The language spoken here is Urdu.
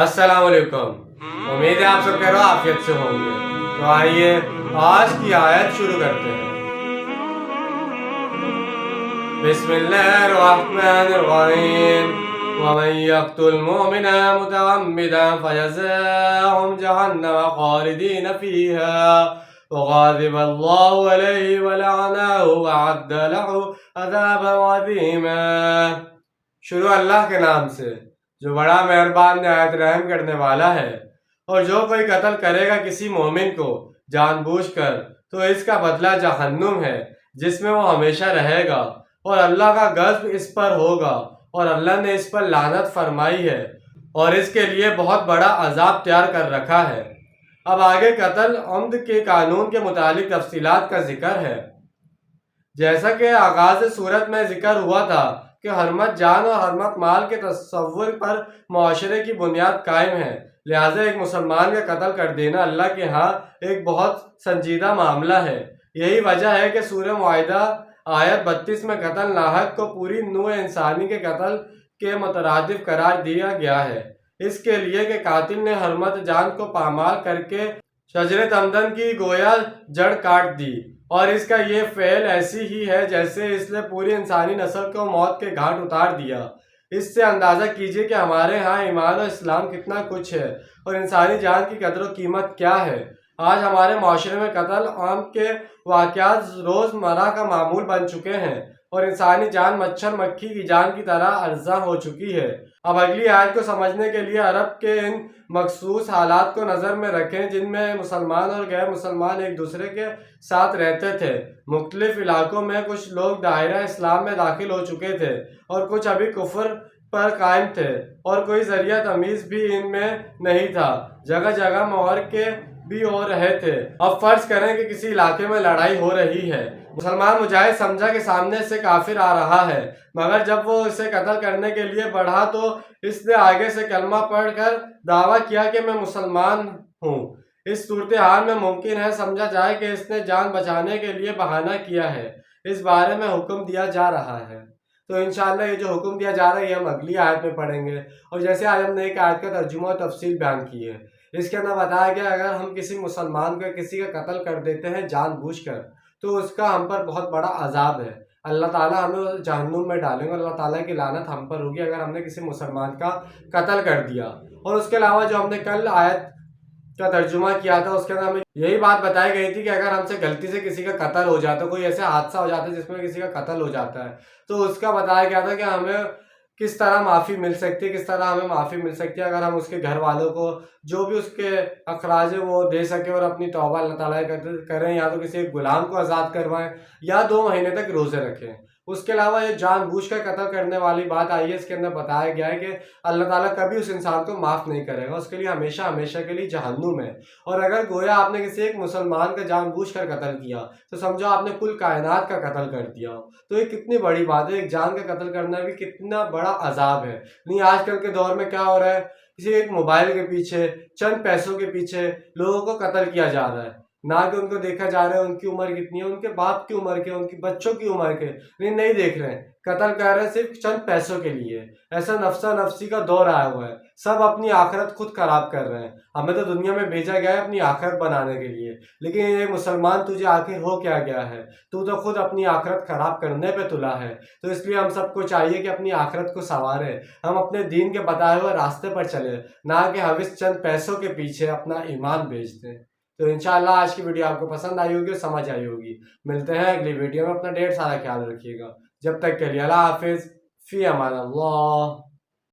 السلام علیکم، امید ہے آپ سب کہہ رہے عافیت سے ہوں گے۔ تو آئیے آج کی آیت شروع کرتے ہیں۔ بسم اللہ الرحمن الرحیم ومن يقتل مؤمنا متعمدا فجزاؤه جہنم خالدین فيها وغضب الله عليه ولعنه وأعد له عذابا عظیما۔ شروع اللہ کے نام سے جو بڑا مہربان نہایت رحم کرنے والا ہے۔ اور جو کوئی قتل کرے گا کسی مومن کو جان بوجھ کر تو اس کا بدلہ جہنم ہے جس میں وہ ہمیشہ رہے گا، اور اللہ کا غضب اس پر ہوگا، اور اللہ نے اس پر لعنت فرمائی ہے اور اس کے لیے بہت بڑا عذاب تیار کر رکھا ہے۔ اب آگے قتل عمد کے قانون کے متعلق تفصیلات کا ذکر ہے۔ جیسا کہ آغاز صورت میں ذکر ہوا تھا کہ حرمت جان اور حرمت مال کے تصور پر معاشرے کی بنیاد قائم ہے، لہٰذا ایک مسلمان کا قتل کر دینا اللہ کے ہاں ایک بہت سنجیدہ معاملہ ہے۔ یہی وجہ ہے کہ سورہ معاہدہ آیت 32 میں قتل ناحق کو پوری نوع انسانی کے قتل کے مترادف قرار دیا گیا ہے، اس کے لیے کہ قاتل نے حرمت جان کو پامال کر کے شجرۃ عمدن کی گویا جڑ کاٹ دی، اور اس کا یہ فعل ایسی ہی ہے جیسے اس نے پوری انسانی نسل کو موت کے گھاٹ اتار دیا۔ اس سے اندازہ کیجئے کہ ہمارے ہاں ایمان و اسلام کتنا کچھ ہے اور انسانی جان کی قدر و قیمت کیا ہے۔ آج ہمارے معاشرے میں قتل عام کے واقعات روز مرہ کا معمول بن چکے ہیں، اور انسانی جان مچھر مکھی کی جان کی طرح ارزاں ہو چکی ہے۔ اب اگلی آیت کو سمجھنے کے لیے عرب کے ان مخصوص حالات کو نظر میں رکھیں جن میں مسلمان اور غیر مسلمان ایک دوسرے کے ساتھ رہتے تھے۔ مختلف علاقوں میں کچھ لوگ دائرہ اسلام میں داخل ہو چکے تھے اور کچھ ابھی کفر پر قائم تھے، اور کوئی ذریعہ تمیز بھی ان میں نہیں تھا۔ جگہ جگہ معرکے بھی ہو رہے تھے۔ اب فرض کریں کہ کسی علاقے میں لڑائی ہو رہی ہے۔ مسلمان مجاہد سمجھا کہ سامنے سے کافر آ رہا ہے، مگر جب وہ اسے قتل کرنے کے لیے بڑھا تو اس نے آگے سے کلمہ پڑھ کر دعویٰ کیا کہ میں مسلمان ہوں۔ اس صورتحال میں ممکن ہے سمجھا جائے کہ اس نے جان بچانے کے لیے بہانہ کیا ہے۔ اس بارے میں حکم دیا جا رہا ہے۔ تو انشاءاللہ یہ جو حکم دیا جا رہا ہے یہ ہم اگلی آیت میں پڑھیں گے، اور جیسے آج ہم نے ایک آیت کا ترجمہ اور تفصیل بیان کی ہے، اس کے اندر بتایا گیا اگر ہم کسی مسلمان کو کسی کا قتل کر دیتے ہیں جان بوجھ کر تو اس کا ہم پر بہت بڑا عذاب ہے۔ اللہ تعالیٰ ہمیں جہنم میں ڈالیں گے، اللہ تعالیٰ کی لعنت ہم پر ہوگی اگر ہم نے کسی مسلمان کا قتل کر دیا۔ اور اس کے علاوہ جو ہم نے کل آیت کا ترجمہ کیا تھا اس کے اندر ہمیں یہی بات بتائی گئی تھی کہ اگر ہم سے غلطی سے کسی کا قتل ہو جاتا ہے، کوئی ایسا حادثہ ہو جاتا ہے جس میں کسی کا قتل ہو جاتا ہے، تو اس کا بتایا گیا تھا کہ ہمیں کس طرح معافی مل سکتی ہے، کس طرح ہمیں معافی مل سکتی ہے اگر ہم اس کے گھر والوں کو جو بھی اس کے اخراج وہ دے سکیں اور اپنی توبہ اللہ تعالیٰ کریں، یا تو کسی ایک غلام کو آزاد کروائیں یا 2 مہینے تک روزے رکھیں۔ اس کے علاوہ یہ جان بوجھ کر قتل کرنے والی بات آئی ہے، اس کے اندر بتایا گیا ہے کہ اللہ تعالیٰ کبھی اس انسان کو معاف نہیں کرے گا، اس کے لیے ہمیشہ ہمیشہ کے لیے جہنم ہے۔ اور اگر گویا آپ نے کسی ایک مسلمان کا جان بوجھ کر قتل کیا تو سمجھو آپ نے کل کائنات کا قتل کر دیا، تو یہ کتنی بڑی بات ہے۔ ایک جان کا قتل کرنا بھی کتنا بڑا عذاب ہے۔ نہیں آج کل کے دور میں کیا ہو رہا ہے، کسی ایک موبائل کے پیچھے چند پیسوں کے پیچھے لوگوں کو قتل کیا جا رہا ہے، نہ کہ ان کو دیکھا جا رہا ہے ان کی عمر کتنی ہے، ان کے باپ کی عمر کے، ان کے بچوں کی عمر کے نہیں دیکھ رہے ہیں، قتل کر رہے ہیں صرف چند پیسوں کے لیے۔ ایسا نفسا نفسی کا دور آیا ہوا ہے، سب اپنی آخرت خود خراب کر رہے ہیں۔ ہمیں تو دنیا میں بھیجا گیا ہے اپنی آخرت بنانے کے لیے، لیکن یہ مسلمان تجھے آخر ہو کیا گیا ہے، تو خود اپنی آخرت خراب کرنے پہ تلا ہے۔ تو اس لیے ہم سب کو چاہیے کہ اپنی آخرت کو سنواریں، ہم اپنے دین کے بتائے ہوئے راستے پر چلیں، نہ کہ حوث چند پیسوں کے پیچھے اپنا ایمان بیچ دیں۔ تو انشاءاللہ آج کی ویڈیو آپ کو پسند آئی ہوگی اور سمجھ آئی ہوگی۔ ملتے ہیں اگلی ویڈیو میں، اپنا ڈھیر سارا خیال رکھیے گا۔ جب تک کے لیے اللہ حافظ، فی امان اللہ۔